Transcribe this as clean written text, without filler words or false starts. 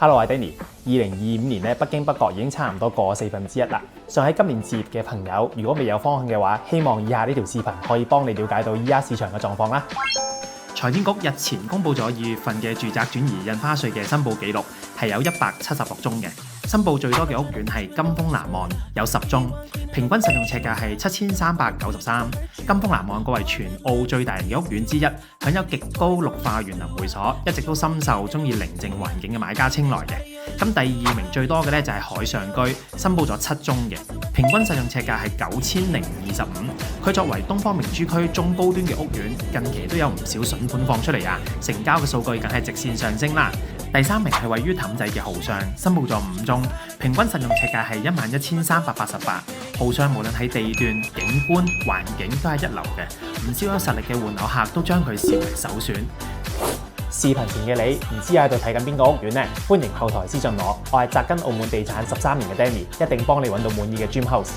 Hello，我係 Danny。2025年咧，北京北角已經差唔多過1/4啦。想喺今年置業嘅朋友，如果未有方向嘅話，希望以下呢條視頻可以幫你了解到依家市場嘅狀況啦。財政局日前公布咗2月份嘅住宅轉移印花稅嘅申報記錄，係有176宗嘅。申報最多嘅屋苑係金峰南岸，有10宗，平均實用尺價係7393。金峰南岸作為全澳最大型嘅屋苑之一，享有極高綠化園林會所，一直都深受中意寧靜環境嘅買家青睞嘅。咁第2名最多嘅咧就係海上居，申報咗7宗嘅，平均實用尺價係9025。佢作為東方明珠區中高端嘅屋苑，近期都有唔少筍盤放出嚟啊，成交嘅數據梗係直線上升啦。第3名係位於氹仔嘅豪尚，申報咗5宗，平均實用尺價係11388。豪尚無論喺地段、景觀、環境都係一流嘅，唔少有實力嘅換樓客都將佢視為首選。視頻前嘅你唔知喺度睇緊邊個屋苑呢？歡迎後台私信我係扎根澳門地產13年嘅 Danny，一定幫你揾到滿意嘅 Dream House。